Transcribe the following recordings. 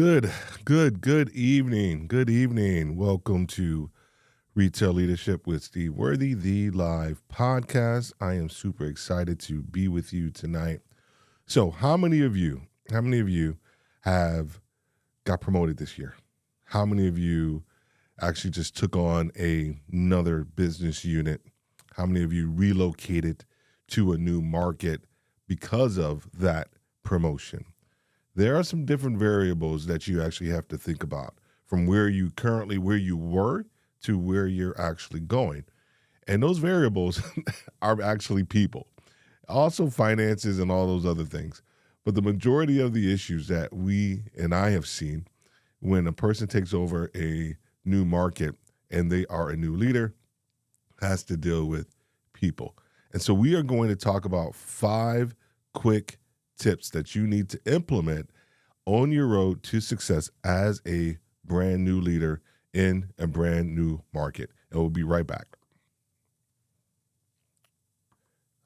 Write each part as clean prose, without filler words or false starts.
Good, good evening. Good evening. Welcome to Retail Leadership with Steve Worthy, the live podcast. I am super excited to be with you tonight. So, how many of you have got promoted this year? How many of you actually just took on another business unit? How many of you relocated to a new market because of that promotion? There are some different variables that you actually have to think about from where you were to where you're actually going. And those variables are actually people, also finances and all those other things. But the majority of the issues that we and I have seen when a person takes over a new market and they are a new leader has to deal with people. And so we are going to talk about 5 quick tips that you need to implement on your road to success as a brand new leader in a brand new market. And we'll be right back.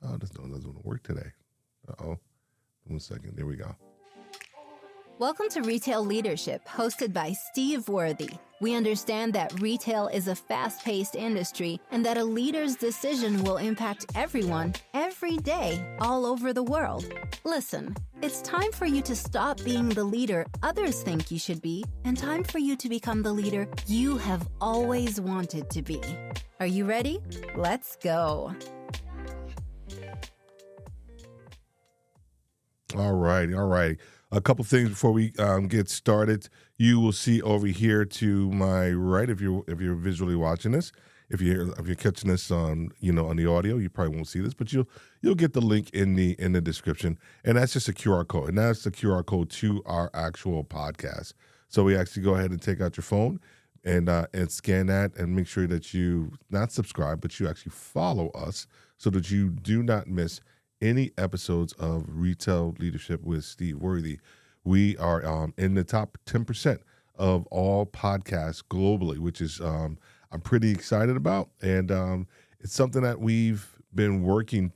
Oh, this doesn't want to work today. Uh-oh. 1 second. There we go. Welcome to Retail Leadership, hosted by Steve Worthy. We understand that retail is a fast-paced industry and that a leader's decision will impact everyone, every day, all over the world. Listen, it's time for you to stop being the leader others think you should be and time for you to become the leader you have always wanted to be. Are you ready? Let's go. All right. A couple things before we get started. You will see over here to my right, if you're visually watching this. If you're catching this on the audio, you probably won't see this, but you'll get the link in the description, and that's just a QR code, and that's the QR code to our actual podcast. So we actually go ahead and take out your phone and scan that, and make sure that you not subscribe, but you actually follow us so that you do not miss any episodes of Retail Leadership with Steve Worthy. We are in the top 10% of all podcasts globally, which is I'm pretty excited about. And it's something that we've been working.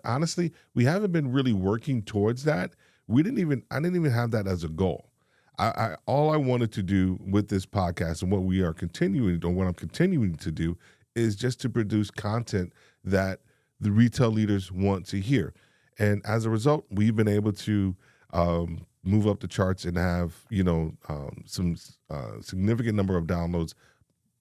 Honestly, we haven't been really working towards that. I didn't even have that as a goal. All I wanted to do with this podcast and what I'm continuing to do is just to produce content that the retail leaders want to hear. And as a result, we've been able to move up the charts and have, some significant number of downloads.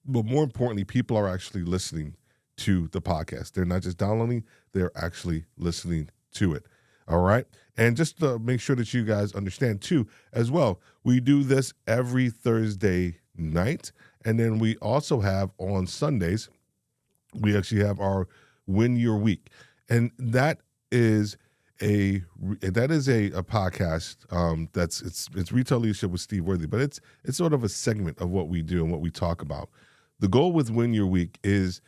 But more importantly, people are actually listening to the podcast. They're not just downloading, they're actually listening to it. All right. And just to make sure that you guys understand too, as well, we do this every Thursday night. And then we also have on Sundays, we actually have our Win Your Week. And that is a podcast it's Retail Leadership with Steve Worthy, but it's sort of a segment of what we do and what we talk about. The goal with Win Your Week is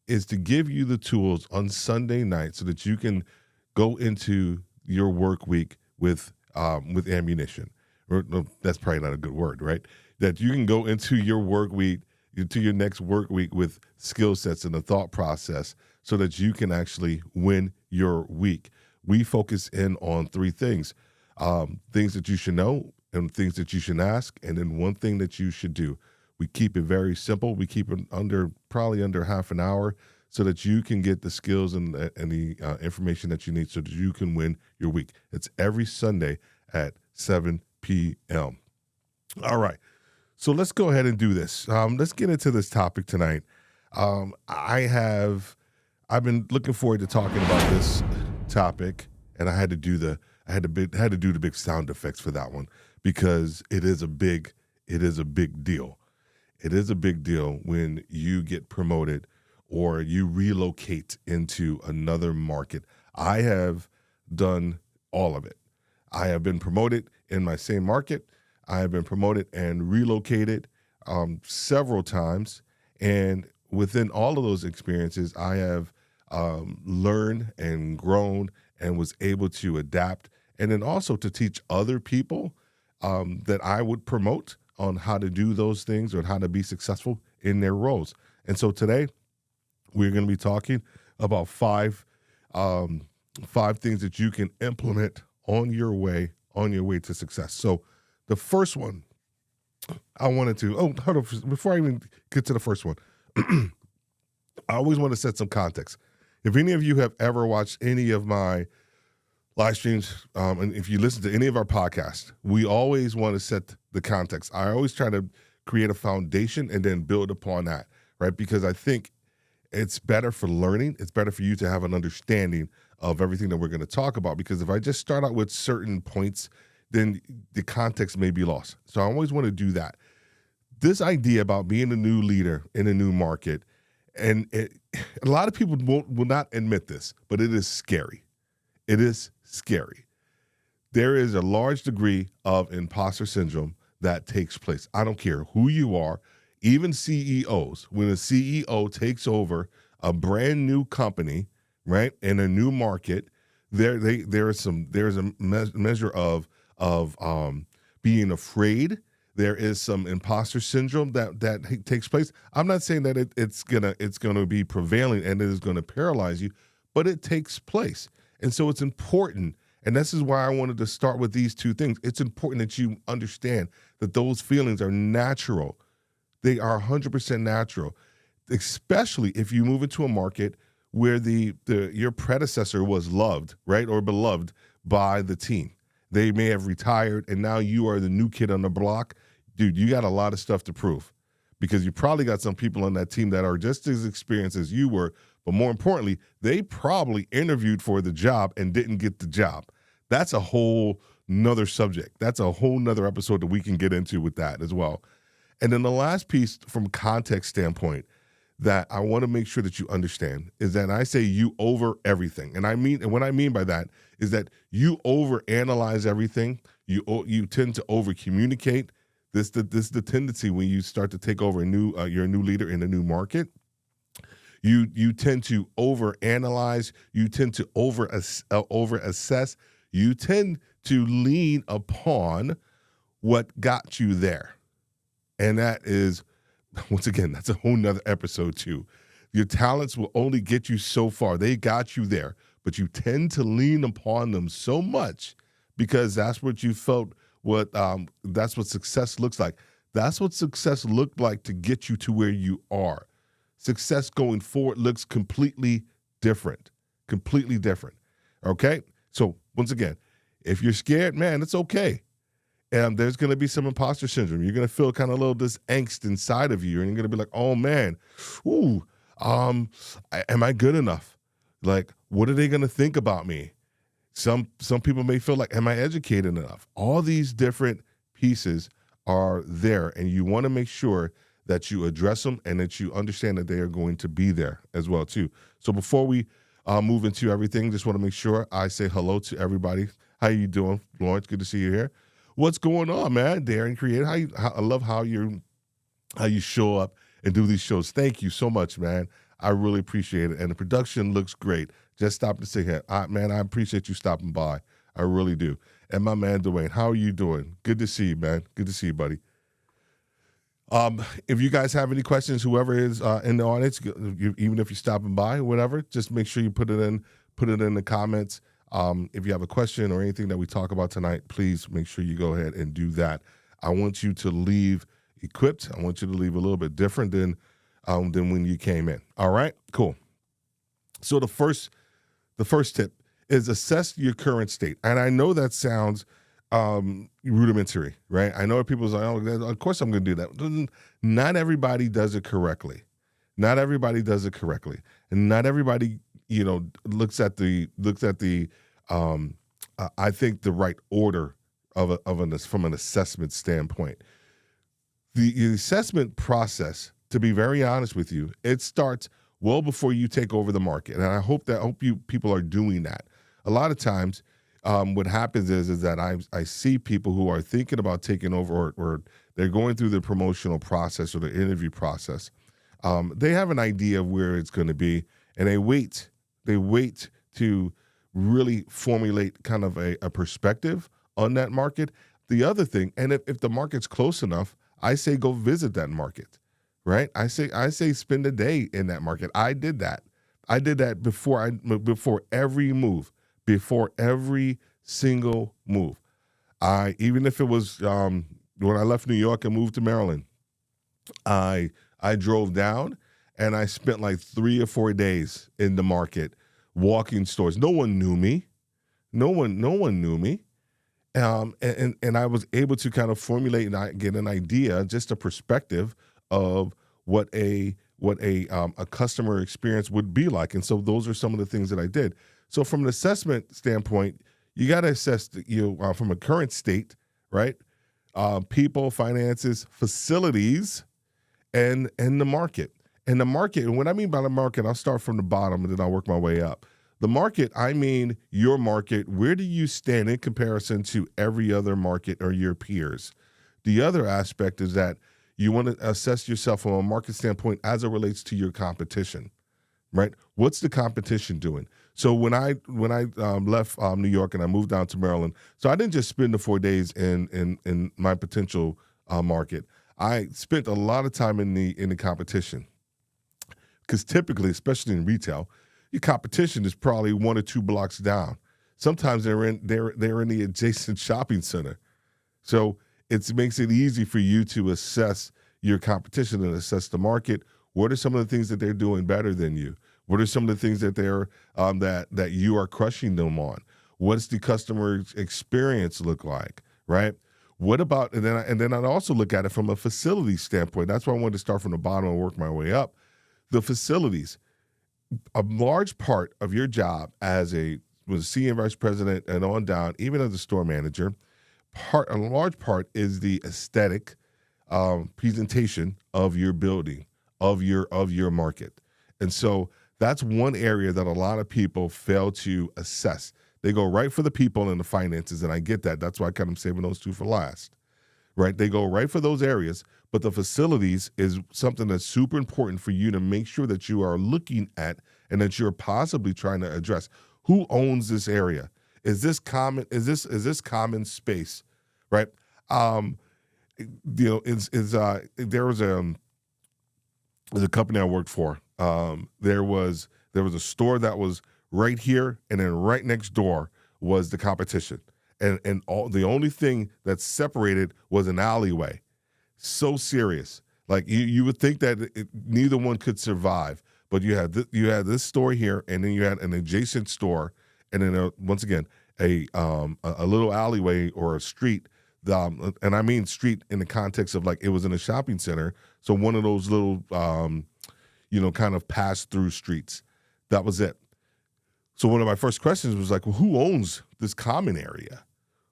to give you the tools on Sunday night so that you can go into your work week with ammunition. Or, no, that's probably not a good word, right? That you can go into your work week, to your next work week with skill sets and a thought process so that you can actually win your week. We focus in on 3 things, things that you should know and things that you should ask, and then one thing that you should do. We keep it very simple. We keep it probably under half an hour so that you can get the skills and the information that you need so that you can win your week. It's every Sunday at 7 p.m. All right. So let's go ahead and do this. Let's get into this topic tonight. I've been looking forward to talking about this topic, and I had to do the big sound effects for that one because it is a big deal. It is a big deal when you get promoted or you relocate into another market. I have done all of it. I have been promoted in my same market. I have been promoted and relocated several times. And within all of those experiences, I have learned and grown and was able to adapt, and then also to teach other people that I would promote on how to do those things or how to be successful in their roles. And so today we're going to be talking about 5 things that you can implement on your way to success. So the first one I wanted to. Oh, hold on. Before I even get to the first one, I always want to set some context. If any of you have ever watched any of my live streams, and if you listen to any of our podcasts, we always want to set the context. I always try to create a foundation and then build upon that, right? Because I think it's better for learning. It's better for you to have an understanding of everything that we're going to talk about. Because if I just start out with certain points, then the context may be lost. So I always want to do that. This idea about being a new leader in a new market, and a lot of people will not admit this, but it is scary. It is scary. There is a large degree of imposter syndrome that takes place. I don't care who you are, even CEOs. When a CEO takes over a brand new company, right, in a new market, there's a measure of being afraid. There is some imposter syndrome that takes place. I'm not saying that it's gonna be prevailing and it is gonna paralyze you, but it takes place. And so it's important, and this is why I wanted to start with these two things. It's important that you understand that those feelings are natural. They are 100% natural, especially if you move into a market where your predecessor was loved, right, or beloved by the team. They may have retired, and now you are the new kid on the block. Dude, you got a lot of stuff to prove because you probably got some people on that team that are just as experienced as you were, but more importantly, they probably interviewed for the job and didn't get the job. That's a whole nother subject. That's a whole nother episode that we can get into with that as well. And then the last piece from context standpoint that I want to make sure that you understand is that I say you over everything. And what I mean by that is that you overanalyze everything. You tend to over communicate. This is the tendency when you start to take over you're a new leader in a new market. You tend to overanalyze. You tend to over assess. You tend to lean upon what got you there. And that is, once again, that's a whole nother episode too. Your talents will only get you so far. They got you there, but you tend to lean upon them so much because that's what you felt. That's what success looks like. That's what success looked like to get you to where you are. Success going forward looks completely different. Completely different. Okay? So once again, if you're scared, man, it's okay. And there's going to be some imposter syndrome. You're going to feel kind of a little this angst inside of you. And you're going to be like, oh, man, am I good enough? Like, what are they going to think about me? Some people may feel like, am I educated enough? All these different pieces are there. And you want to make sure that you address them and that you understand that they are going to be there as well, too. So before we move into everything, just want to make sure I say hello to everybody. How you doing, Lawrence? Good to see you here. What's going on, man? Darren Creator. I love how you show up and do these shows. Thank you so much, man. I really appreciate it. And the production looks great. Just stop to say, hey, man, I appreciate you stopping by. I really do. And my man, Dwayne, how are you doing? Good to see you, man. Good to see you, buddy. If you guys have any questions, whoever is in the audience, even if you're stopping by, whatever, just make sure you put it in the comments. If you have a question or anything that we talk about tonight, please make sure you go ahead and do that. I want you to leave equipped. I want you to leave a little bit different than when you came in. All right, cool. So the first tip is assess your current state. And I know that sounds rudimentary, right? I know people say, oh, of course I'm going to do that. Not everybody does it correctly. Not everybody does it correctly. And not everybody, looks at the I think the right order from an assessment standpoint. The assessment process, to be very honest with you, it starts well before you take over the market, and I hope you people are doing that. A lot of times, what happens is that I see people who are thinking about taking over, or they're going through the promotional process or the interview process. They have an idea of where it's going to be, and they wait to really formulate kind of a perspective on that market. The other thing, and if the market's close enough, I say go visit that market, right? I say spend a day in that market. I did that. I did that before every move, before every single move. Even if it was when I left New York and moved to Maryland, I drove down and I spent like 3 or 4 days in the market walking stores. No one knew me. No one knew me. And I was able to kind of formulate and get an idea, just a perspective of what a customer experience would be like. And so those are some of the things that I did. So from an assessment standpoint, you got to assess from a current state, right? People, finances, facilities, and the market. And the market, and what I mean by the market, I'll start from the bottom and then I'll work my way up. The market, I mean your market. Where do you stand in comparison to every other market or your peers? The other aspect is that you want to assess yourself from a market standpoint as it relates to your competition, right? What's the competition doing? So when I left New York and I moved down to Maryland, so I didn't just spend the 4 days in my potential market. I spent a lot of time in the competition, because typically, especially in retail, your competition is probably 1 or 2 blocks down. Sometimes they're in the adjacent shopping center. So it makes it easy for you to assess your competition and assess the market. What are some of the things that they're doing better than you? What are some of the things that they're that you are crushing them on? What's the customer experience look like, right? What about, and then I'd also look at it from a facility standpoint. That's why I wanted to start from the bottom and work my way up. The facilities. A large part of your job as a senior vice president and on down, even as a store manager, a large part is the aesthetic presentation of your building, of your market. And so that's one area that a lot of people fail to assess. They go right for the people and the finances, and I get that. That's why I kind of saving those two for last, right? They go right for those areas, but the facilities is something that's super important for you to make sure that you are looking at and that you're possibly trying to address. Who owns this area? Is this common? Is this common space, right? There was a company I worked for. There was a store that was right here, and then right next door was the competition, and the only thing that separated was an alleyway. So serious, like you would think that neither one could survive, but you had this store here, and then you had an adjacent store, and then once again a little alleyway or a street. And I mean street in the context of like it was in a shopping center, so one of those little kind of pass through streets. That was it. So one of my first questions was like, well, who owns this common area?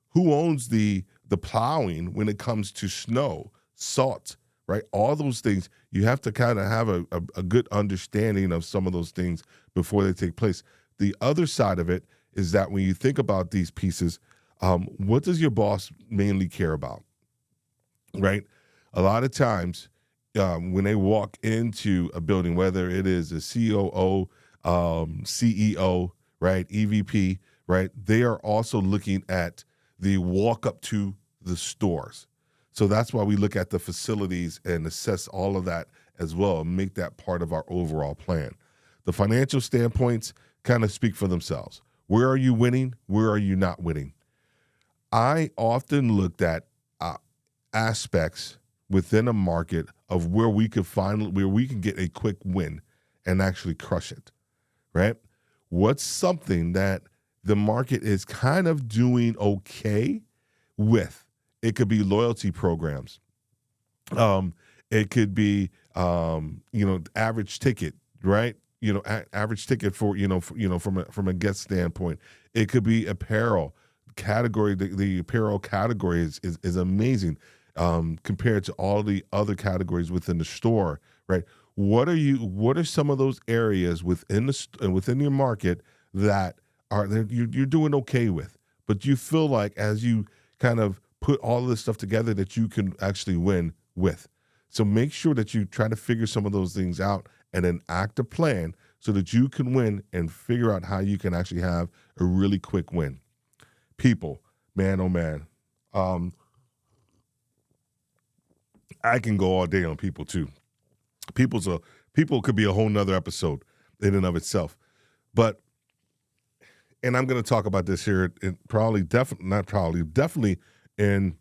Who owns the plowing when it comes to snow, salt, right? All those things, you have to kind of have a good understanding of some of those things before they take place. The other side of it is that when you think about these pieces, what does your boss mainly care about, right? A lot of times when they walk into a building, whether it is a COO, CEO, right, EVP, right, they are also looking at the walk up to the stores. So that's why we look at the facilities and assess all of that as well and make that part of our overall plan. The financial standpoints kind of speak for themselves. Where are you winning? Where are you not winning? I often looked at aspects within a market of where we can get a quick win and actually crush it, right? What's something that the market is kind of doing okay with? It could be loyalty programs. It could be average ticket, right? Average ticket for from a guest standpoint. It could be apparel category. The apparel category is amazing compared to all the other categories within the store, right? What are some of those areas within your market that you're doing okay with, but you feel like as you kind of put all of this stuff together that you can actually win with? So make sure that you try to figure some of those things out and enact a plan so that you can win and figure out how you can actually have a really quick win. People, man, oh man. I can go all day on people too. People could be a whole nother episode in and of itself. And I'm going to talk about this here definitely in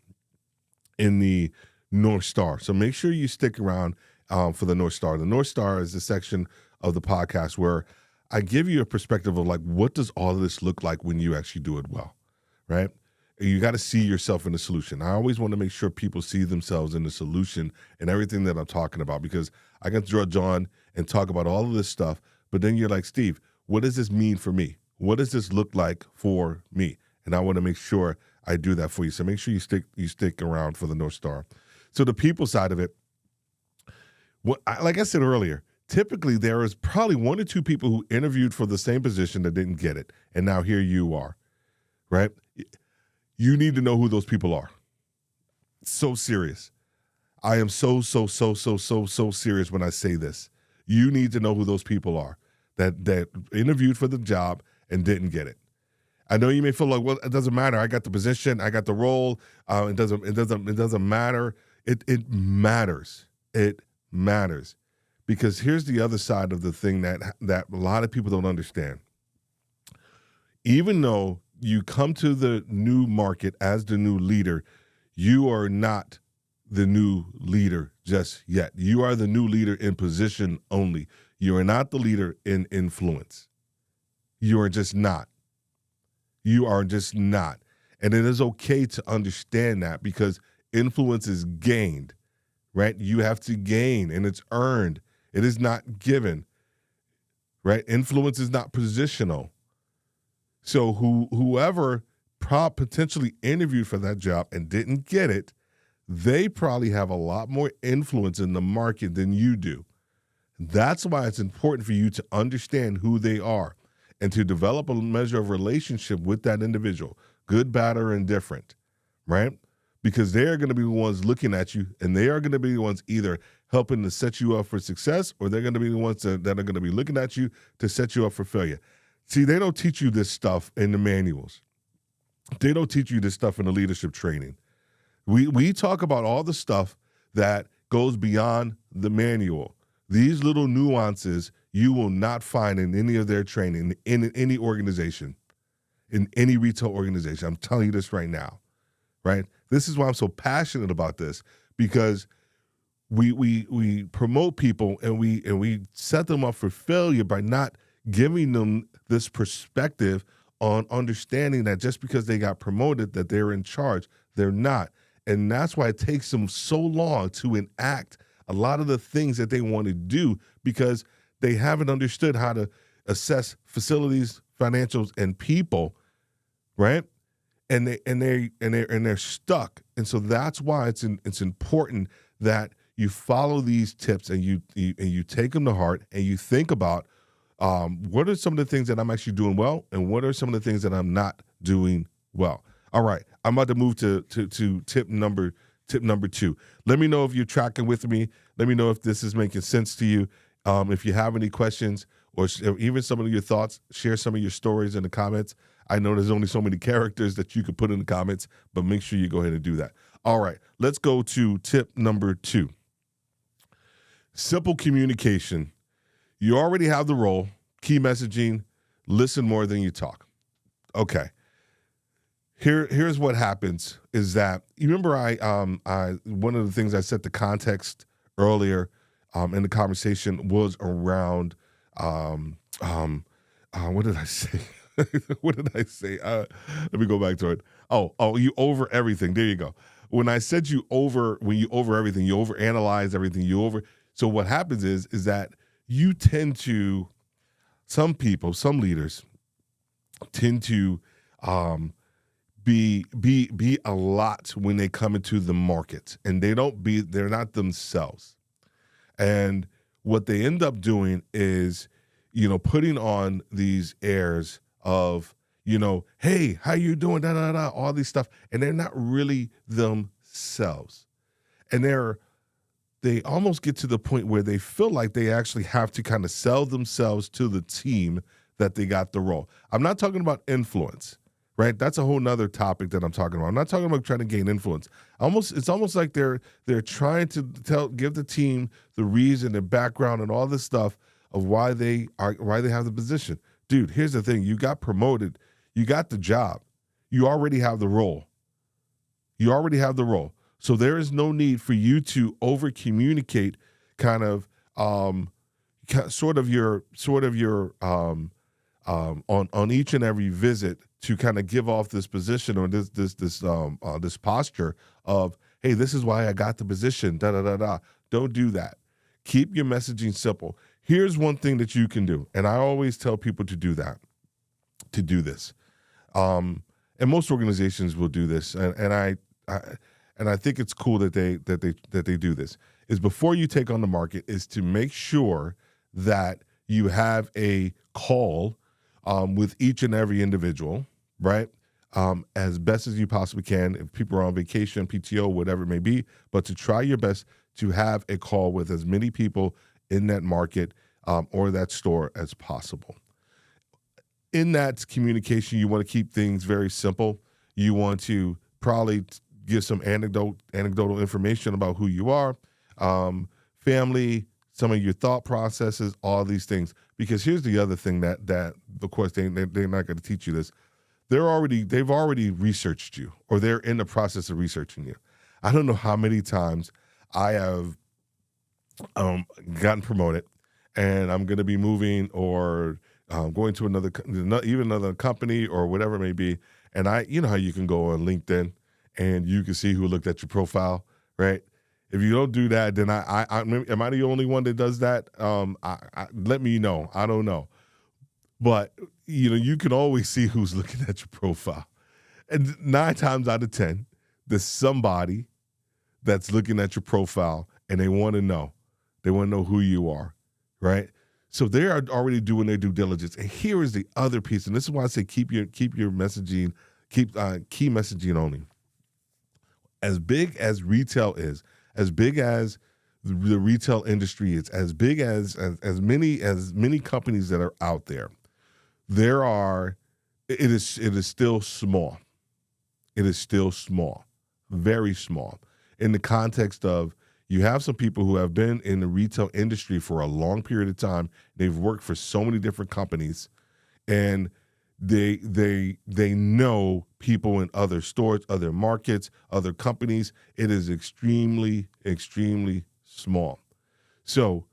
in the North Star. So make sure you stick around for the North Star. The North Star is the section of the podcast where I give you a perspective of like, what does all of this look like when you actually do it well, right? You got to see yourself in the solution. I always want to make sure people see themselves in the solution and everything that I'm talking about, because I can drudge on and talk about all of this stuff, but then you're like, Steve, what does this mean for me? What does this look like for me? And I want to make sure I do that for you. So make sure you stick around for the North Star. So the people side of it, like I said earlier, typically there is probably one or two people who interviewed for the same position that didn't get it, and now here you are, right? You need to know who those people are. So serious. I am so serious when I say this. You need to know who those people are that interviewed for the job and didn't get it. I know you may feel like, well, it doesn't matter. I got the position, I got the role. It doesn't matter. It matters. It matters, because here's the other side of the thing that a lot of people don't understand. Even though you come to the new market as the new leader, you are not the new leader just yet. You are the new leader in position only. You are not the leader in influence. You are just not. You are just not. And it is okay to understand that, because influence is gained, right? You have to gain, and it's earned. It is not given, right? Influence is not positional. So whoever potentially interviewed for that job and didn't get it, they probably have a lot more influence in the market than you do. That's why it's important for you to understand who they are and to develop a measure of relationship with that individual, good, bad, or indifferent, right? Because they are going to be the ones looking at you, and they are going to be the ones either helping to set you up for success, or they're going to be the ones that are going to be looking at you to set you up for failure. See, they don't teach you this stuff in the manuals. They don't teach you this stuff in the leadership training. We talk about all the stuff that goes beyond the manual. These little nuances you will not find in any of their training, in any organization, in any retail organization. I'm telling you this right now, right? This is why I'm so passionate about this, because we promote people and we set them up for failure by not giving them this perspective on understanding that just because they got promoted that they're in charge. They're not. And that's why it takes them so long to enact a lot of the things that they want to do, because they haven't understood how to assess facilities, financials, and people, right? And they're stuck. And so that's why it's important that you follow these tips and you take them to heart, and you think about what are some of the things that I'm actually doing well, and what are some of the things that I'm not doing well. All right, I'm about to move to tip number 2. Let me know if you're tracking with me. Let me know if this is making sense to you. If you have any questions or even some of your thoughts, share some of your stories in the comments. I know there's only so many characters that you could put in the comments, but make sure you go ahead and do that. All right, let's go to tip number 2. Simple communication. You already have the role, key messaging, listen more than you talk. Okay. Here's what happens is that, you remember one of the things I set the context earlier in the conversation was around what did I say? What did I say? Let me go back to it. Oh, you over everything. There you go. When I said when you over everything, you over analyze everything, so what happens is that you tend to, some people, some leaders tend to be a lot when they come into the market, and they're not themselves. And what they end up doing is, putting on these airs of, hey, how you doing? Da, da, da, all these stuff. And they're not really themselves. And they almost get to the point where they feel like they actually have to kind of sell themselves to the team that they got the role. I'm not talking about influence, right? That's a whole nother topic that I'm talking about. I'm not talking about trying to gain influence. It's almost like they're trying to give the team the reason and background and all this stuff of why they have the position. Dude, here's the thing. You got promoted. You got the job. You already have the role. So there is no need for you to over communicate kind of sort of your on each and every visit to kind of give off this position or this posture of, hey, this is why I got the position, da da da da. Don't do that. Keep your messaging simple. Here's one thing that you can do, and I always tell people to do this. And most organizations will do this, and I think it's cool that they do this. Is before you take on the market, is to make sure that you have a call with each and every individual, right? As best as you possibly can. If people are on vacation, PTO, whatever it may be, but to try your best to have a call with as many people in that market or that store as possible. In that communication, you want to keep things very simple. You want to probably give some anecdotal information about who you are, family, some of your thought processes, all these things. Because here's the other thing that of course they're not going to teach you this. They've already researched you, or they're in the process of researching you. I don't know how many times I have gotten promoted, and I'm going to be moving or going to another company or whatever it may be. And you know how you can go on LinkedIn and you can see who looked at your profile, right? If you don't do that, then am I the only one that does that? Let me know. I don't know. But, you can always see who's looking at your profile. And 9 times out of 10, there's somebody that's looking at your profile and they want to know. They want to know who you are, right? So they are already doing their due diligence. And here is the other piece, and this is why I say keep your messaging, key messaging only. As big as retail is, as big as the retail industry is, as big as many companies that are out there, it is still small. It is still small, very small. In the context of, you have some people who have been in the retail industry for a long period of time. They've worked for so many different companies, and they know people in other stores, other markets, other companies. It is extremely, extremely small. So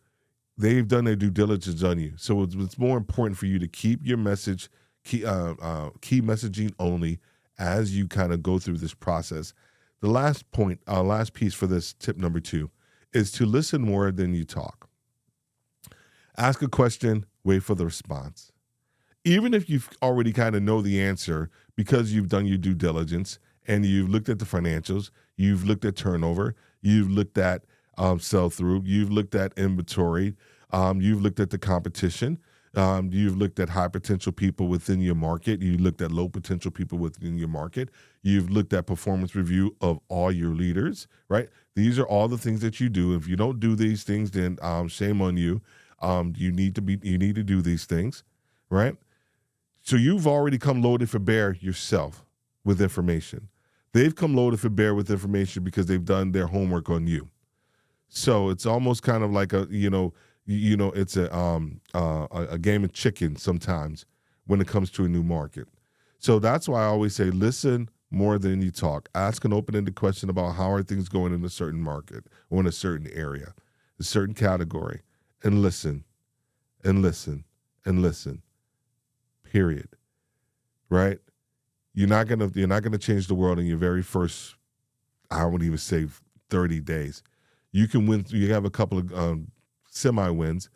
they've done their due diligence on you. So it's more important for you to keep your message, key messaging only as you kind of go through this process. The last point, last piece for this tip number 2 is to listen more than you talk. Ask a question, wait for the response. Even if you already kind of know the answer because you've done your due diligence and you've looked at the financials, you've looked at turnover, you've looked at sell-through, you've looked at inventory, you've looked at the competition, you've looked at high potential people within your market, you looked at low potential people within your market, you've looked at performance review of all your leaders, right? These are all the things that you do. If you don't do these things, then shame on you. You need to do these things, right? So you've already come loaded for bear yourself with information. They've come loaded for bear with information because they've done their homework on you. So it's almost kind of like it's a game of chicken sometimes when it comes to a new market. So that's why I always say listen more than you talk. Ask an open-ended question about how are things going in a certain market or in a certain area, a certain category, and listen, and listen, and listen. Period. Right? You're not gonna change the world in your very first, I wouldn't even say 30 days. You can win. You have a couple of semi-wins,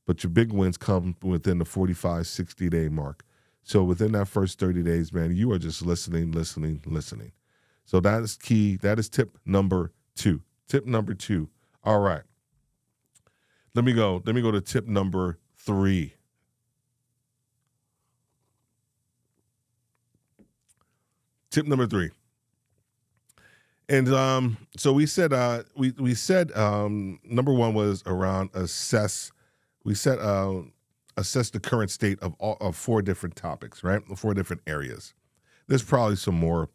but your big wins come within the 45, 60-day mark. So within that first 30 days, man, you are just listening. So that is key. That is tip number 2. Tip number 2. All right. Let me go to tip number 3. Tip number 3. And so we said we said number 1 was around assess. We said assess the current state of 4 different topics, right? 4 different areas. There's probably some more,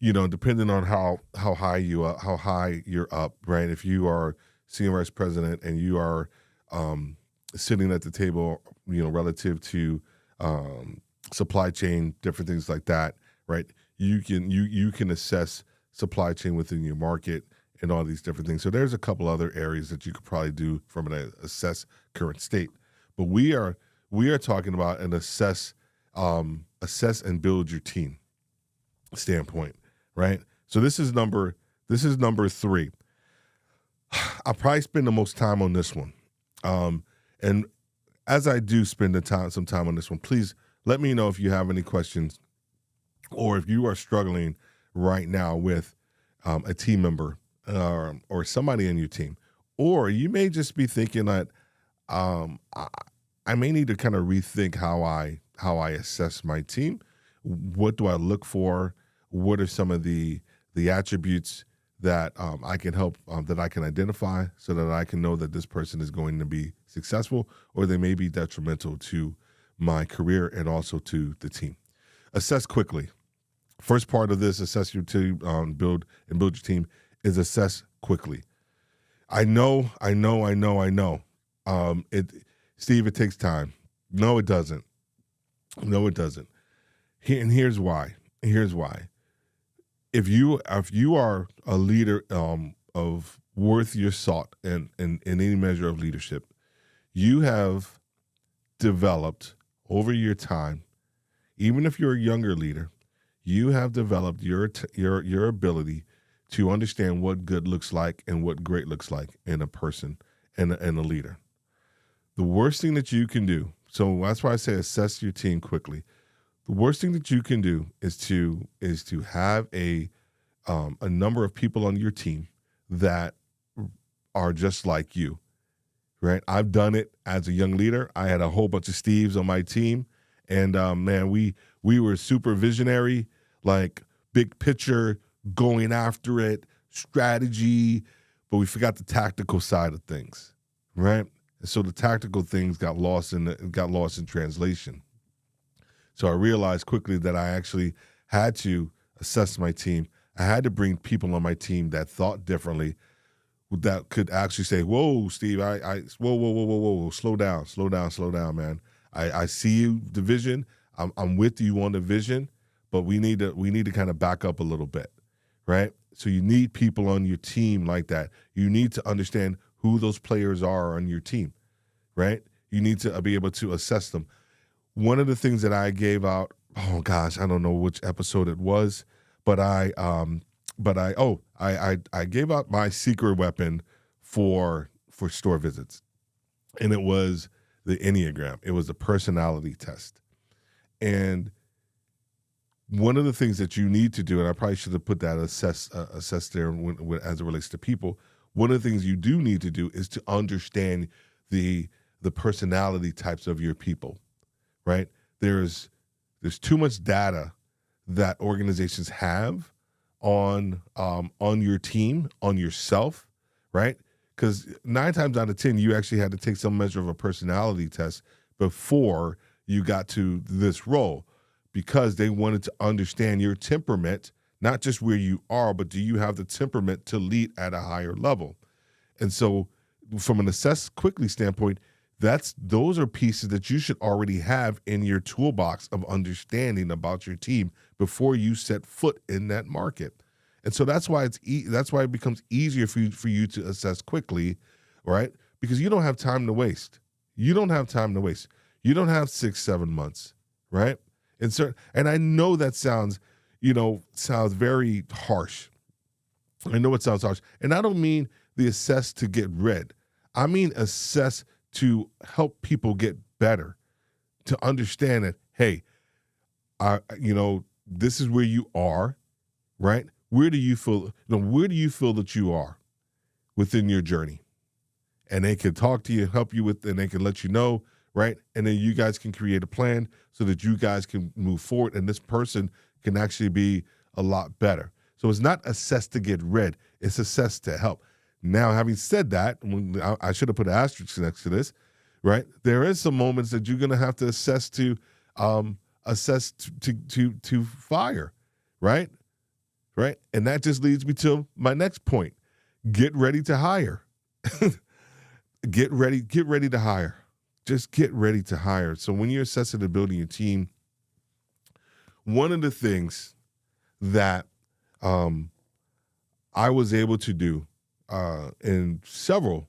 depending on how high you're up, right? If you are senior vice president and you are sitting at the table, relative to supply chain, different things like that, right? You can assess supply chain within your market, and all these different things. So there's a couple other areas that you could probably do from an assess current state. But we are talking about an assess and build your team standpoint, right? So this is number 3. I'll probably spend the most time on this one. And as I do spend some time on this one, please let me know if you have any questions or if you are struggling right now with a team member or somebody in your team. Or you may just be thinking that I may need to kind of rethink how I assess my team. What do I look for? What are some of the attributes that I can help, that I can identify so that I can know that this person is going to be successful, or they may be detrimental to my career and also to the team. Assess quickly. First part of this, assess your team, build your team, is assess quickly. I know. Steve, it takes time. No, it doesn't. Here's why. If you are a leader of worth your salt in any measure of leadership, you have developed over your time, even if you're a younger leader, you have developed your ability to understand what good looks like and what great looks like in a person and a leader. The worst thing that you can do, so that's why I say assess your team quickly. The worst thing that you can do is to have a number of people on your team that are just like you, right? I've done it as a young leader. I had a whole bunch of Steves on my team, and man, we were super visionary, like big picture, going after it, strategy, but we forgot the tactical side of things, right? And so the tactical things got lost in translation. So I realized quickly that I actually had to assess my team. I had to bring people on my team that thought differently, that could actually say, "Whoa, Steve, whoa, slow down, man. I see you, the vision. I'm with you on the vision, but we need to kind of back up a little bit, right? So you need people on your team like that. You need to understand who those players are on your team, right? You need to be able to assess them. One of the things that I gave out, oh gosh, I don't know which episode it was, but I gave out my secret weapon for store visits, and it was the Enneagram. It was a personality test, and one of the things that you need to do, and I probably should have put that assess there as it relates to people. One of the things you do need to do is to understand the personality types of your people, right? There's too much data that organizations have on your team, on yourself, right? Because 9 times out of 10, you actually had to take some measure of a personality test before you got to this role, because they wanted to understand your temperament, not just where you are, but do you have the temperament to lead at a higher level? And so from an assess quickly standpoint, those are pieces that you should already have in your toolbox of understanding about your team before you set foot in that market. And so that's why it becomes easier for you to assess quickly, right? Because you don't have time to waste. You don't have 6-7 months, right? And I know that sounds very harsh. I know it sounds harsh. And I don't mean the assess to get rid. I mean assess to help people get better, to understand that, hey, this is where you are, right? Where do you feel that you are within your journey? And they can talk to you, help you and they can let you know, right? And then you guys can create a plan so that you guys can move forward and this person can actually be a lot better. So it's not assessed to get rid, it's assessed to help. Now, having said that, I should have put an asterisk next to this, right? There is some moments that you're going to have to assess to fire, right? Right? And that just leads me to my next point. Get ready to hire. Get ready to hire. Just get ready to hire. So when you're assessing and building your team, one of the things that I was able to do in several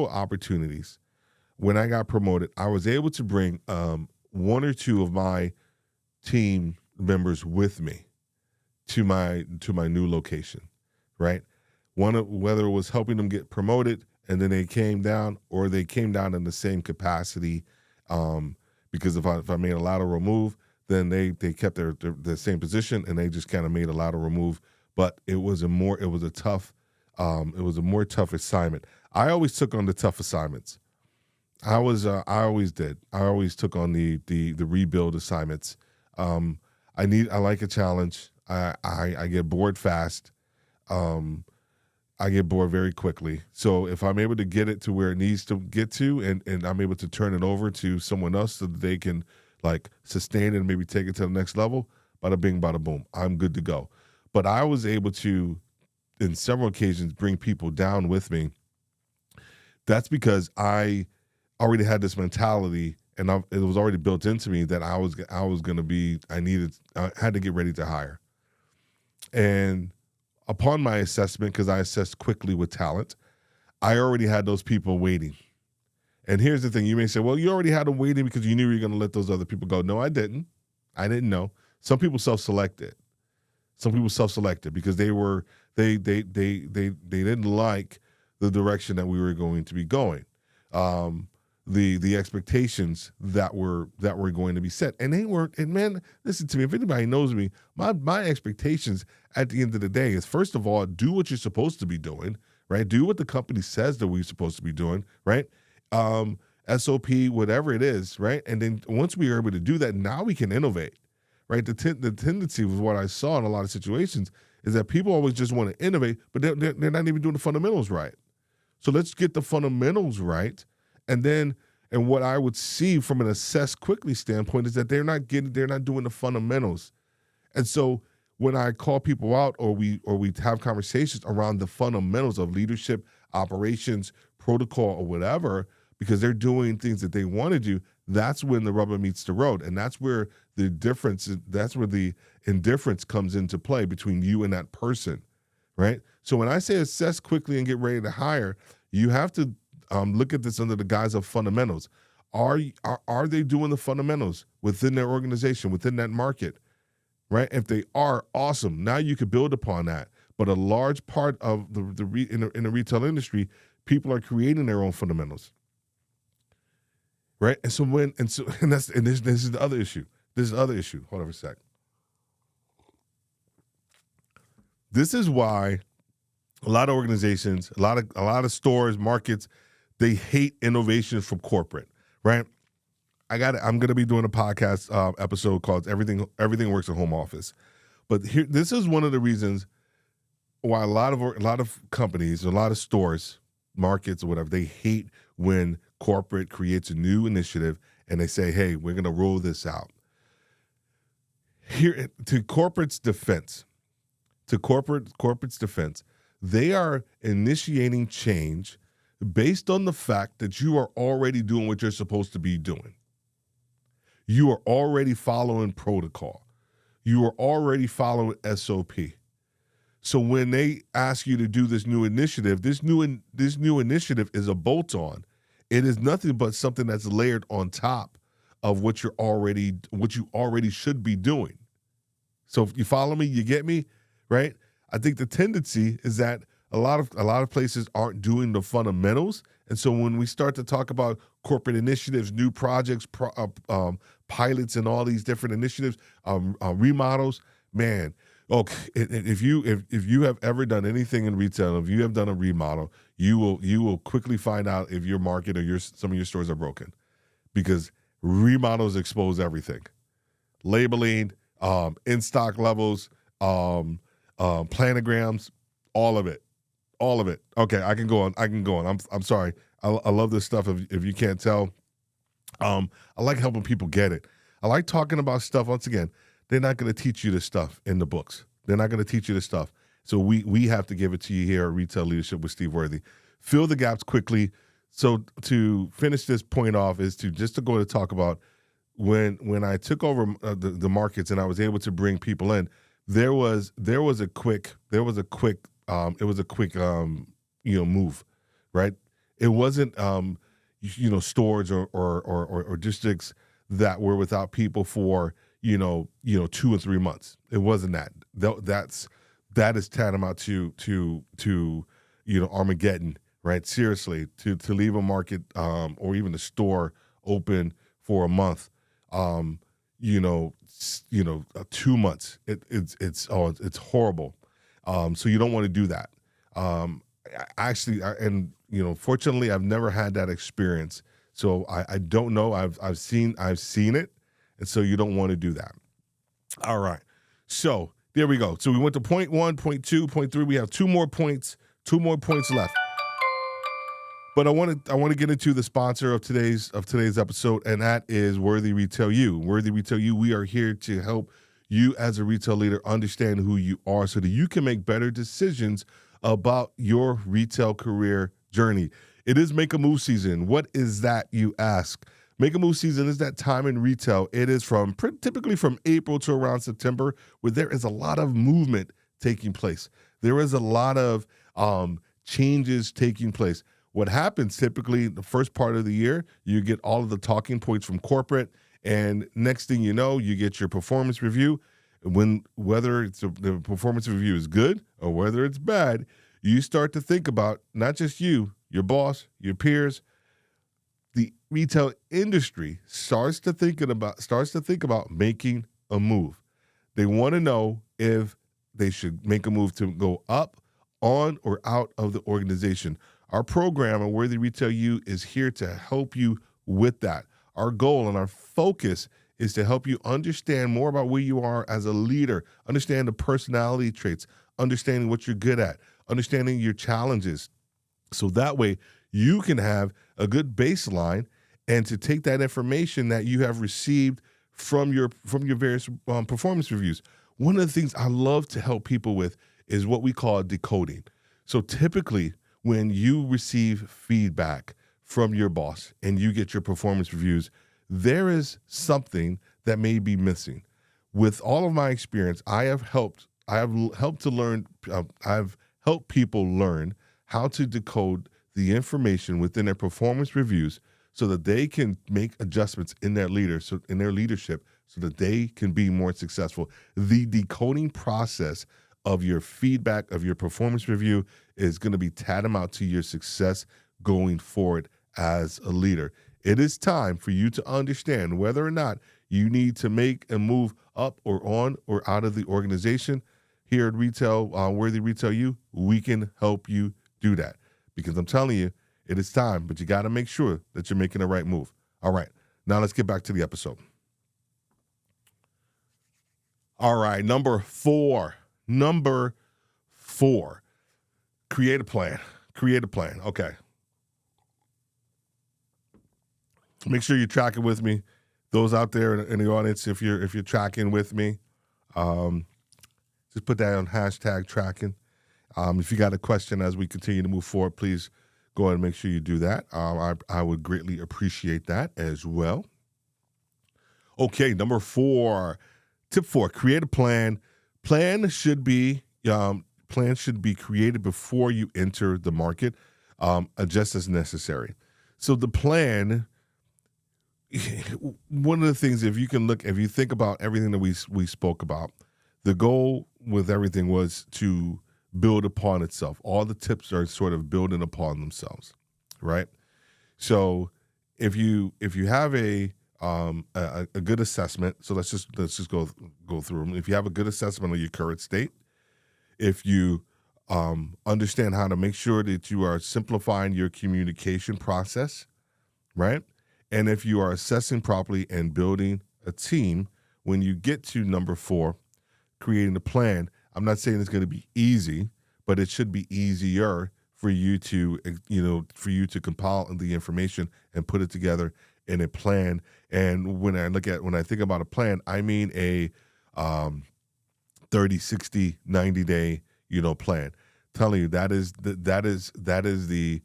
opportunities when I got promoted. I was able to bring one or two of my team members with me to my new location, right? Whether it was helping them get promoted and then they came down, or they came down in the same capacity, because if I made a lateral move, then they kept their same position and they just kind of made a lateral move. But it was a more tough assignment. I always took on the tough assignments. I always did. I always took on the rebuild assignments. I like a challenge. I get bored fast. I get bored very quickly. So if I'm able to get it to where it needs to get to, and I'm able to turn it over to someone else so that they can like sustain it and maybe take it to the next level, bada bing, bada boom, I'm good to go. But I was able to, in several occasions, bring people down with me. That's because I already had this mentality, and it was already built into me that I had to get ready to hire. And upon my assessment, because I assessed quickly with talent, I already had those people waiting. And here's the thing. You may say, well, you already had them waiting because you knew you were going to let those other people go. No, I didn't. I didn't know. Some people self-selected. Because they didn't like the direction that we were going to be going. The expectations that were going to be set, and they weren't. And man, listen to me. If anybody knows me, my expectations at the end of the day is, first of all, do what you're supposed to be doing, right? Do what the company says that we're supposed to be doing, right? SOP, whatever it is, right? And then once we are able to do that, now we can innovate, right? The tendency was what I saw in a lot of situations is that people always just want to innovate, but they're not even doing the fundamentals right. So let's get the fundamentals right. And what I would see from an assess quickly standpoint is that they're not doing the fundamentals. And so when I call people out, or we have conversations around the fundamentals of leadership, operations, protocol, or whatever, because they're doing things that they want to do, that's when the rubber meets the road. And that's where the indifference comes into play between you and that person, right? So when I say assess quickly and get ready to hire, you have to look at this under the guise of fundamentals. Are they doing the fundamentals within their organization, within that market, right? If they are, awesome. Now you could build upon that. But a large part of in the retail industry, people are creating their own fundamentals, right? And so this is the other issue. This is the other issue. Hold on for a sec. This is why a lot of organizations, a lot of stores, markets, they hate innovation from corporate, right? I'm going to be doing a podcast episode called "Everything Works at Home Office," but this is one of the reasons why a lot of companies, a lot of stores, markets, or whatever, they hate when corporate creates a new initiative and they say, "Hey, we're going to roll this out." Here, to corporate's defense, they are initiating change based on the fact that you are already doing what you're supposed to be doing. You are already following protocol. You are already following SOP. So when they ask you to do this new initiative, this new initiative is a bolt-on. It is nothing but something that's layered on top of what you already should be doing. So if you follow me, you get me, right? I think the tendency is that a lot of places aren't doing the fundamentals, and so when we start to talk about corporate initiatives, new projects, pilots, and all these different initiatives, remodels, man. Okay, if you have ever done anything in retail, if you have done a remodel, you will quickly find out if your market or some of your stores are broken, because remodels expose everything, labeling, in stock levels, planograms, all of it. Okay, I can go on. I'm sorry. I love this stuff. If you can't tell, I like helping people get it. I like talking about stuff. Once again, they're not going to teach you this stuff in the books. They're not going to teach you this stuff. So we have to give it to you here at Retail Leadership with Steve Worthy. Fill the gaps quickly. So to finish this point off is to go to talk about when I took over the markets and I was able to bring people in. There was a quick move, right? It wasn't stores or districts that were without people for 2 or 3 months. It wasn't that. That is tantamount to Armageddon, right? Seriously, to leave a market or even a store open for a month, 2 months. It's horrible. So you don't want to do that. Fortunately, I've never had that experience. So I don't know. I've seen it, and so you don't want to do that. All right. So there we go. So we went to point 1, point 2, point 3. We have 2 more points left. But I want to get into the sponsor of today's episode, and that is Worthy Retail U. Worthy Retail U, we are here to help you as a retail leader understand who you are so that you can make better decisions about your retail career journey. It is Make a Move season. What is that, you ask? Make a Move season is that time in retail. It is typically from April to around September, where there is a lot of movement taking place. There is a lot of changes taking place. What happens typically the first part of the year, you get all of the talking points from corporate, and next thing you know, you get your performance review. Whether the performance review is good or whether it's bad, you start to think about not just you, your boss, your peers. The retail industry starts to think about making a move. They want to know if they should make a move to go up, on, or out of the organization. Our program at Worthy Retail U is here to help you with that. Our goal and our focus is to help you understand more about where you are as a leader, understand the personality traits, understanding what you're good at, understanding your challenges. So that way you can have a good baseline and to take that information that you have received from your various performance reviews. One of the things I love to help people with is what we call decoding. So typically, when you receive feedback from your boss and you get your performance reviews, there is something that may be missing. With all of my experience, I've helped people learn how to decode the information within their performance reviews so that they can make adjustments in their leadership so that they can be more successful. The decoding process of your feedback, of your performance review, is going to be tantamount to your success going forward as a leader. It is time for you to understand whether or not you need to make a move up or on or out of the organization. Here at Worthy Retail U, we can help you do that. Because I'm telling you, it is time, but you got to make sure that you're making the right move. All right, now let's get back to the episode. All right, number four, create a plan. Okay. Make sure you're tracking with me. Those out there in the audience, if you're tracking with me, just put that on hashtag tracking. If you got a question as we continue to move forward, please go ahead and make sure you do that. I would greatly appreciate that as well. Okay, number 4, tip 4, create a plan. Plan should be created before you enter the market, just as necessary. So the plan, one of the things, if you think about everything that we spoke about, the goal with everything was to build upon itself. All the tips are sort of building upon themselves, right? So if you have a good assessment, so let's just go through them. If you have a good assessment of your current state, if you understand how to make sure that you are simplifying your communication process, right? And if you are assessing properly and building a team, when you get to number 4, creating a plan, I'm not saying it's going to be easy, but it should be easier for you to compile the information and put it together in a plan. And when I think about a plan, I mean a 30, 60, 90 day, plan. Telling you that is the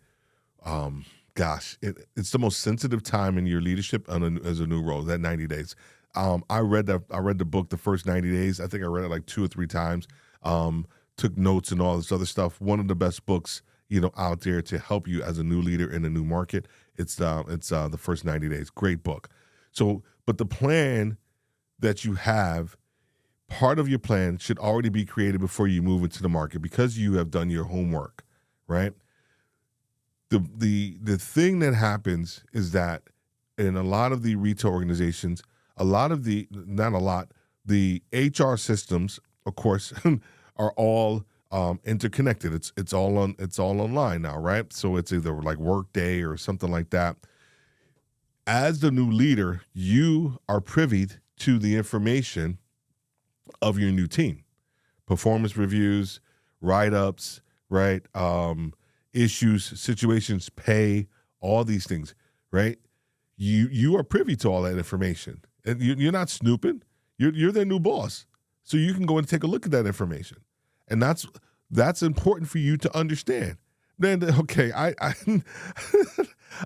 it's the most sensitive time in your leadership as a new role, that 90 days. I read the book, The First 90 Days. I think I read it like 2 or 3 times. took notes and all this other stuff. One of the best books, out there to help you as a new leader in a new market. It's the First 90 Days. Great book. So, but the plan that you have, part of your plan should already be created before you move into the market because you have done your homework, right? The thing that happens is that in a lot of the retail organizations, the HR systems, of course, are all interconnected. It's all online now, right? So it's either like Workday or something like that. As the new leader, you are privy to the information of your new team, performance reviews, write-ups, right? Issues, situations, pay, all these things, right? You are privy to all that information, and you're not snooping. You're their new boss, so you can go and take a look at that information, and that's important for you to understand. Then, okay, I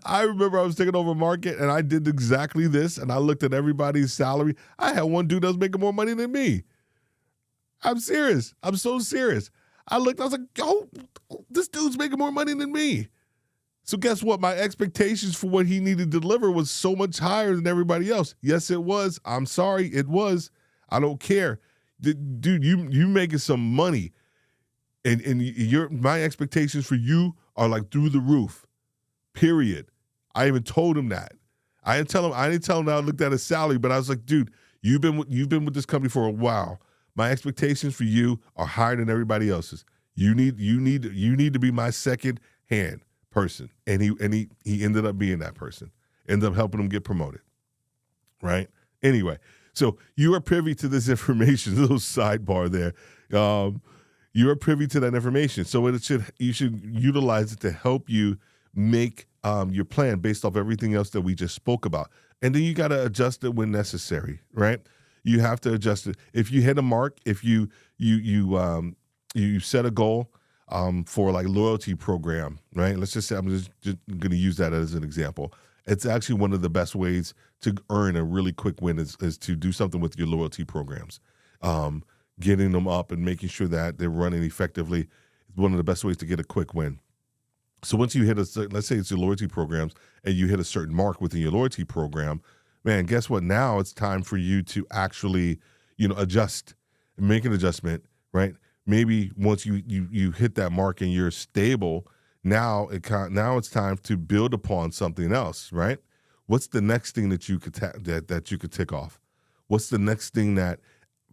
I remember I was taking over a market, and I did exactly this, and I looked at everybody's salary. I had one dude that was making more money than me. I'm serious. I'm so serious. I was like, oh, this dude's making more money than me. So guess what? My expectations for what he needed to deliver was so much higher than everybody else. Yes, it was. I'm sorry, it was. I don't care. Dude, you making some money. And my expectations for you are like through the roof. Period. I even told him that. I didn't tell him that I looked at his salary, but I was like, dude, you've been with this company for a while. My expectations for you are higher than everybody else's. You need to be my second hand person. And he ended up being that person. Ended up helping him get promoted. Right? Anyway, so you are privy to this information, little sidebar there. You are privy to that information. So you should utilize it to help you make your plan based off everything else that we just spoke about. And then you got to adjust it when necessary, right? You have to adjust it. If you hit a mark, if you set a goal for like loyalty program, right? Let's just say I'm just going to use that as an example. It's actually one of the best ways to earn a really quick win is to do something with your loyalty programs. Getting them up and making sure that they're running effectively is one of the best ways to get a quick win. So once you hit let's say it's your loyalty programs and you hit a certain mark within your loyalty program, man, guess what? Now it's time for you to actually, adjust, make an adjustment, right? Maybe once you hit that mark and you're stable, now it's time to build upon something else, right? What's the next thing that you could that you could tick off? What's the next thing that,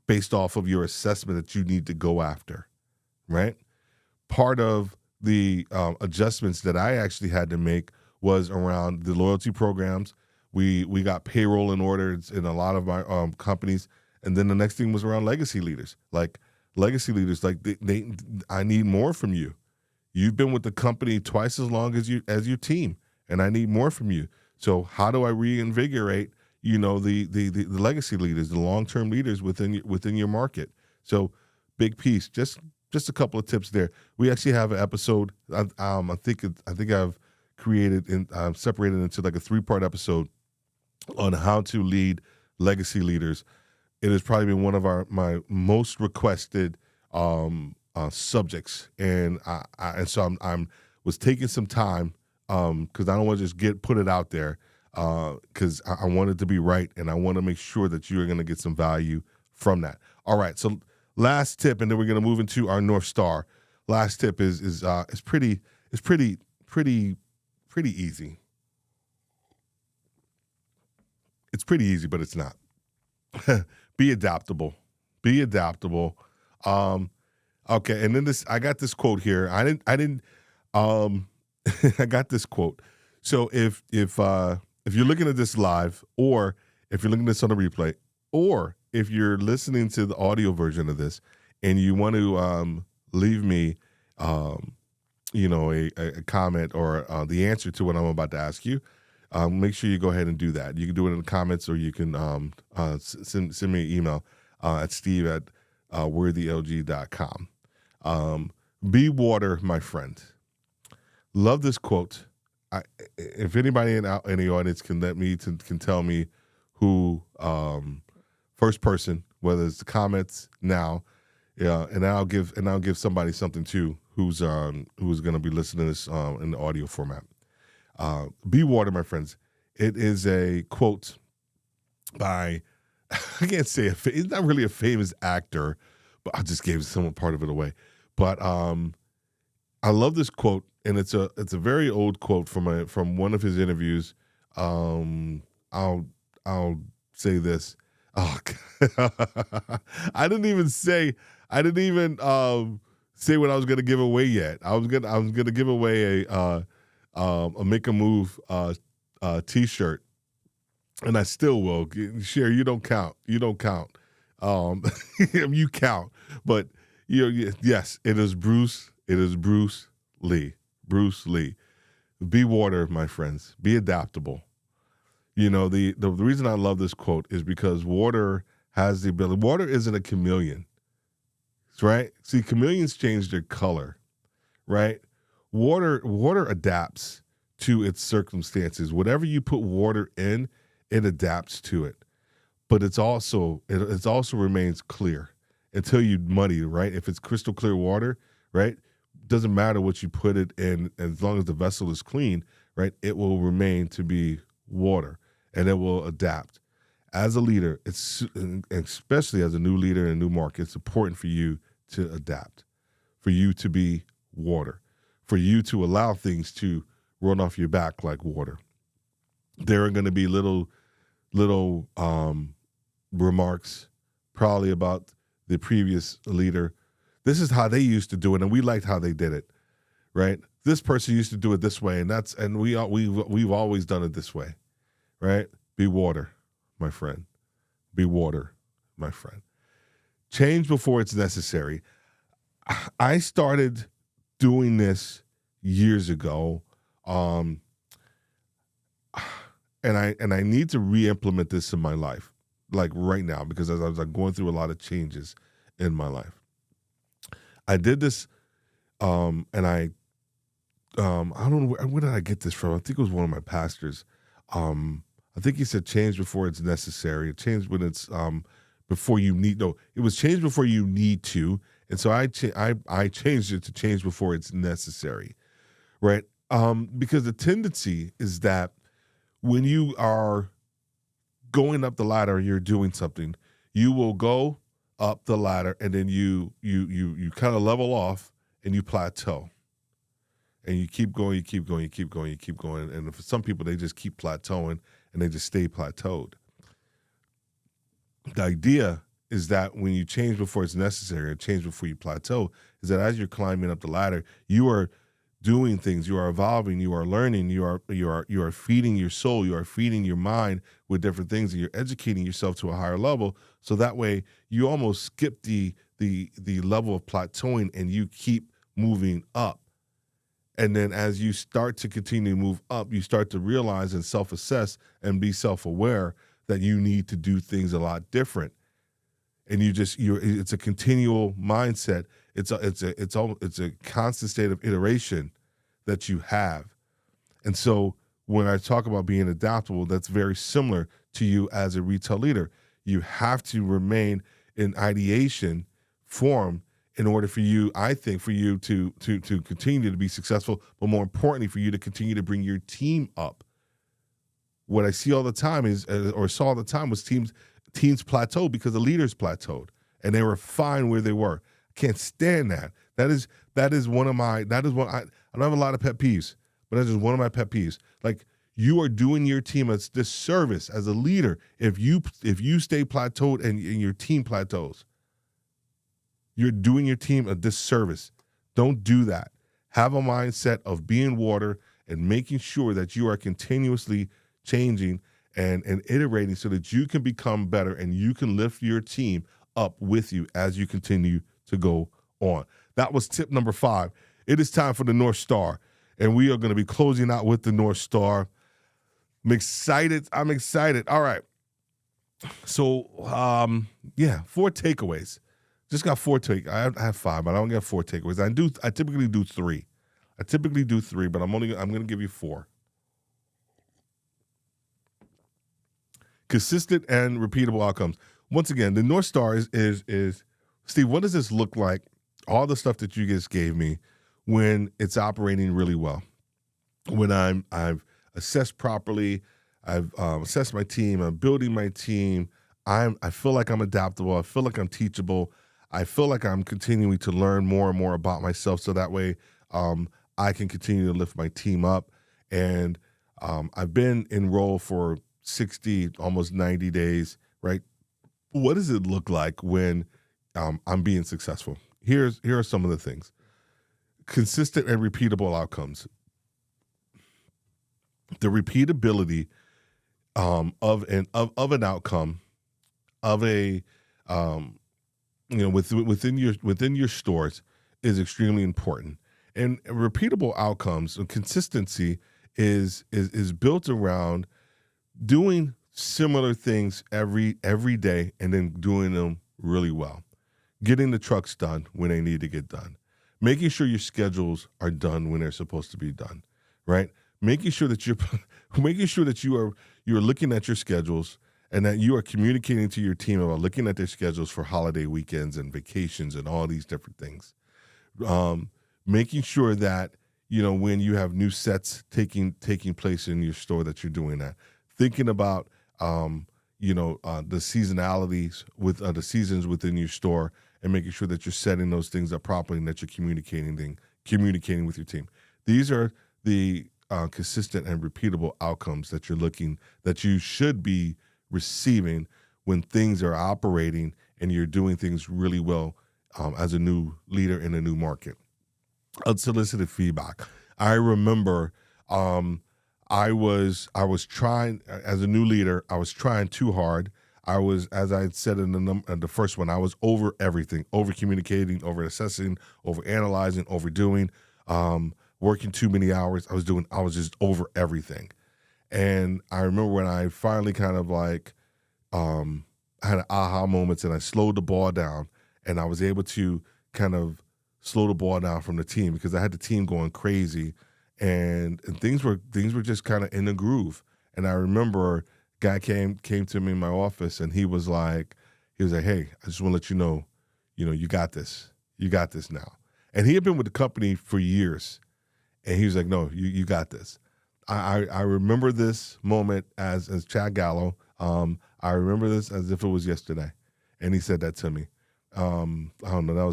based off of your assessment, that you need to go after, right? Part of the adjustments that I actually had to make was around the loyalty programs. We got payroll in order in a lot of my companies, and then the next thing was around legacy leaders. Like I need more from you. You've been with the company twice as long as your team, and I need more from you. So how do I reinvigorate the legacy leaders, the long-term leaders within your market? So big piece. Just a couple of tips there. We actually have an episode. I think I've created and separated into like a 3-part episode on how to lead legacy leaders. It has probably been one of my most requested subjects, and so I'm was taking some time because I don't want to just put it out there because I want it to be right, and I want to make sure that you're going to get some value from that. All right, so last tip, and then we're going to move into our North Star. Last tip is pretty easy. It's pretty easy, but it's not. Be adaptable. Be adaptable. Okay, and then I got this quote here. I didn't. I got this quote. So if you're looking at this live, or if you're looking at this on a replay, or if you're listening to the audio version of this, and you want to leave me, a comment or the answer to what I'm about to ask you, make sure you go ahead and do that. You can do it in the comments, or you can send me an email at steve@worthylg.com. Be water, my friend. Love this quote. If anybody in the audience can tell me who first person, whether it's the comments now, Yeah, and I'll give somebody something too who's going to be listening to this in the audio format. Be water, my friends. It is a quote by I can't say he's not really a famous actor, but I just gave some part of it away. But I love this quote, and it's a very old quote from one of his interviews. I'll say this. Oh, I didn't even say say what I was gonna give away yet. I was gonna give away a Make a Move T-shirt, and I still will. Share, you don't count. You don't count. You count, but yes, it is Bruce. It is Bruce Lee. Bruce Lee. Be water, my friends. Be adaptable. The reason I love this quote is because water has the ability. Water isn't a chameleon, right? See, chameleons change their color, right? Water adapts to its circumstances. Whatever you put water in, it adapts to it. But it also remains clear until you muddy it, right? If it's crystal clear water, right? Doesn't matter what you put it in, as long as the vessel is clean, right? It will remain to be water, and it will adapt. As a leader, especially as a new leader in a new market, it's important for you to adapt, for you to be water, for you to allow things to run off your back like water. There are going to be little remarks probably about the previous leader. This is how they used to do it, and we liked how they did it, right? This person used to do it this way, and we've always done it this way, right? Be water, my friend. Be water, my friend. Change before it's necessary. I started doing this years ago, and I need to re-implement this in my life, like right now, because as I was going through a lot of changes in my life. I did this, and I don't know where did I get this from. I think it was one of my pastors. I think he said, "Change before it's necessary. Change when it's before you need." No, it was change before you need to, and so I changed it to change before it's necessary, right? Because the tendency is that when you are going up the ladder, you're doing something, you will go up the ladder, and then you kind of level off and you plateau. And you keep going, you keep going, you keep going, you keep going. And for some people, they just keep plateauing and they just stay plateaued. The idea is that when you change before it's necessary, or change before you plateau, is that as you're climbing up the ladder, you are doing things, you are evolving, you are learning, you are feeding your soul, you are feeding your mind with different things, and you're educating yourself to a higher level. So that way you almost skip the level of plateauing and you keep moving up. And then as you start to continue to move up, you start to realize and self-assess and be self-aware that you need to do things a lot different. And it's a continual mindset. It's a constant state of iteration that you have. And so when I talk about being adaptable, that's very similar to you as a retail leader. You have to remain in ideation form in order for you, I think, for you to continue to be successful, but more importantly, for you to continue to bring your team up. What I see all the time saw all the time was teams plateaued because the leaders plateaued and they were fine where they were. I can't stand that. That is one of my, I don't have a lot of pet peeves, but that's just one of my pet peeves. Like, you are doing your team a disservice as a leader if you stay plateaued and your team plateaus. You're doing your team a disservice. Don't do that. Have a mindset of being water and making sure that you are continuously changing and iterating so that you can become better and you can lift your team up with you as you continue to go on. That was tip number 5. It is time for the North Star, and we are going to be closing out with the North Star. I'm excited. All right. So, 4 takeaways. Just got 4 takeaways. I have 5, but I only got 4 takeaways. I typically do 3. But I'm going to give you 4. Consistent and repeatable outcomes. Once again, the North Star is Steve, what does this look like? All the stuff that you just gave me when it's operating really well, when I've assessed properly, I've assessed my team, I'm building my team. I feel like I'm adaptable. I feel like I'm teachable. I feel like I'm continuing to learn more and more about myself, so that way I can continue to lift my team up. And I've been in role for 60, almost 90 days, right? What does it look like when I'm being successful? Here are some of the things: consistent and repeatable outcomes. The repeatability of an outcome of a within your stores is extremely important. And repeatable outcomes and consistency is built around doing similar things every day and then doing them really well. Getting the trucks done when they need to get done. Making sure your schedules are done when they're supposed to be done, right? Making sure that you're looking at your schedules and that you are communicating to your team about looking at their schedules for holiday weekends and vacations and all these different things. Making sure that when you have new sets taking place in your store, that you're doing that. Thinking about the seasonalities with the seasons within your store, and making sure that you're setting those things up properly and that you're communicating with your team. These are the consistent and repeatable outcomes that you should be receiving when things are operating and you're doing things really well as a new leader in a new market. Unsolicited feedback. I remember I was trying, as a new leader, I was trying too hard. I was, as I said in the first one, I was over everything, over communicating, over assessing, over analyzing, overdoing, working too many hours. I was just over everything. And I remember when I finally kind of had an aha moments, and I slowed the ball down, and I was able to kind of slow the ball down from the team, because I had the team going crazy, and things were just kind of in the groove. And I remember guy came to me in my office, and he was like, hey, I just want to let you know, you got this now. And he had been with the company for years, and he was like, no, you got this. I remember this moment as Chad Gallo. I remember this as if it was yesterday, and he said that to me. I don't know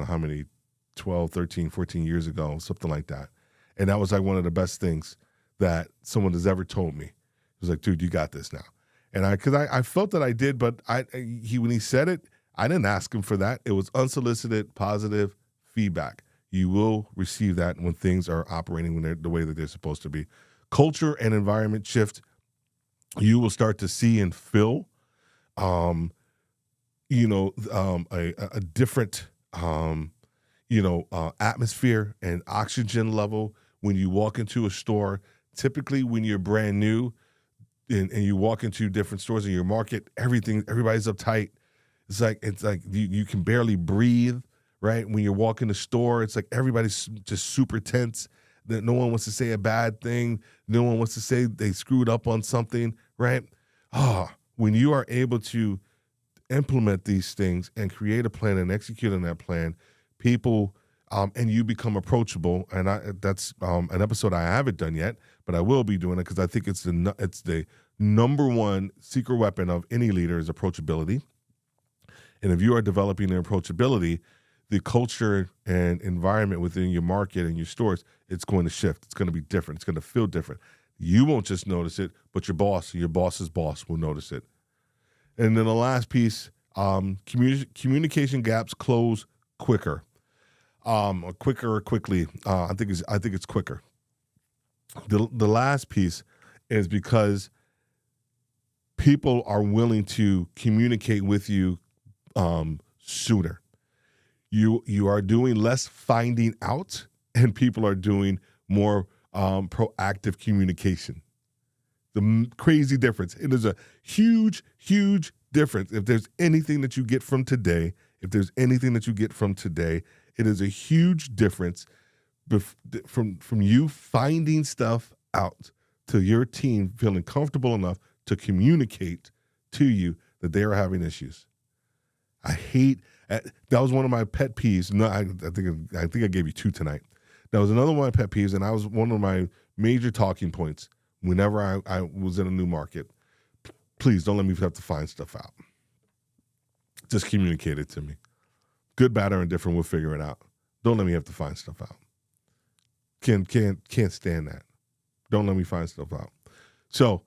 how many, 12, 13, 14 years ago, something like that. And that was like one of the best things that someone has ever told me. He was like, dude, you got this now. And I felt that I did, but when he said it, I didn't ask him for that. It was unsolicited, positive feedback. You will receive that when things are operating when they're the way that they're supposed to be. Culture and environment shift. You will start to see and feel, a different, atmosphere and oxygen level when you walk into a store. Typically, when you're brand new and you walk into different stores in your market, everybody's uptight. It's like you can barely breathe, right? When you're walking the store, it's like everybody's just super tense. That no one wants to say a bad thing. No one wants to say they screwed up on something, right? When you are able to implement these things and create a plan and execute on that plan, people, and you become approachable. And that's an episode I haven't done yet, but I will be doing it, because I think it's the number one secret weapon of any leader is approachability. And if you are developing an approachability, the culture and environment within your market and your stores, it's going to shift. It's going to be different. It's going to feel different. You won't just notice it, but your boss's boss will notice it. And then the last piece, communication gaps close quicker. Quickly. I think it's quicker. The last piece is because people are willing to communicate with you sooner. You are doing less finding out, and people are doing more proactive communication. The crazy difference. It is a huge, huge difference. If there's anything that you get from today, it is a huge difference from you finding stuff out to your team feeling comfortable enough to communicate to you that they are having issues. I hate That was one of my pet peeves. No, I think I gave you two tonight. That was another one of my pet peeves, and that was one of my major talking points whenever I was in a new market. Please don't let me have to find stuff out. Just communicate it to me. Good, bad, or indifferent, we'll figure it out. Don't let me have to find stuff out. Can't stand that. Don't let me find stuff out. So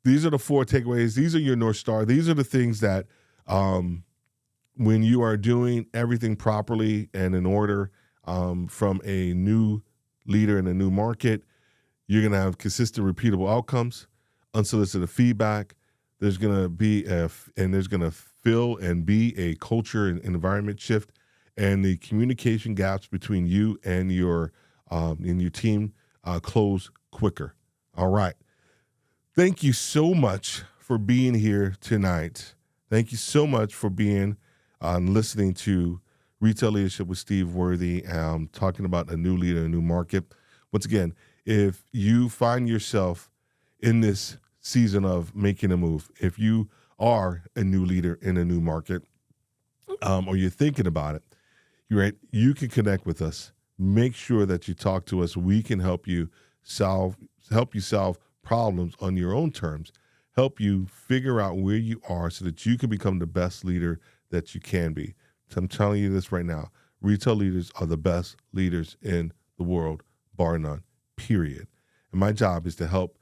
these are the 4 takeaways. These are your North Star. These are the things that when you are doing everything properly and in order from a new leader in a new market, you're going to have consistent, repeatable outcomes, unsolicited feedback. There's going to be there's going to feel and be a culture and environment shift, and the communication gaps between you and your team close quicker. All right. Thank you so much for being here tonight. Thank you so much for being listening to Retail Leadership with Steve Worthy, talking about a new leader, a new market. Once again, if you find yourself in this season of making a move, if you are a new leader in a new market, or you're thinking about it, you can connect with us. Make sure that you talk to us. We can help you solve problems on your own terms, help you figure out where you are so that you can become the best leader that you can be. So I'm telling you this right now. Retail leaders are the best leaders in the world, bar none, period. And my job is to help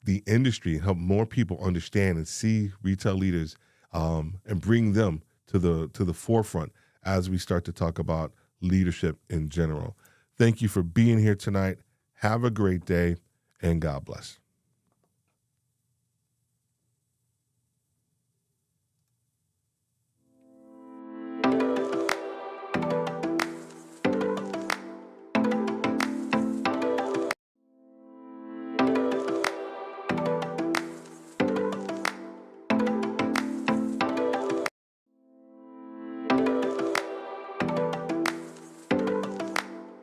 the industry and help more people understand and see retail leaders and bring them to the forefront as we start to talk about leadership in general. Thank you for being here tonight. Have a great day, and God bless.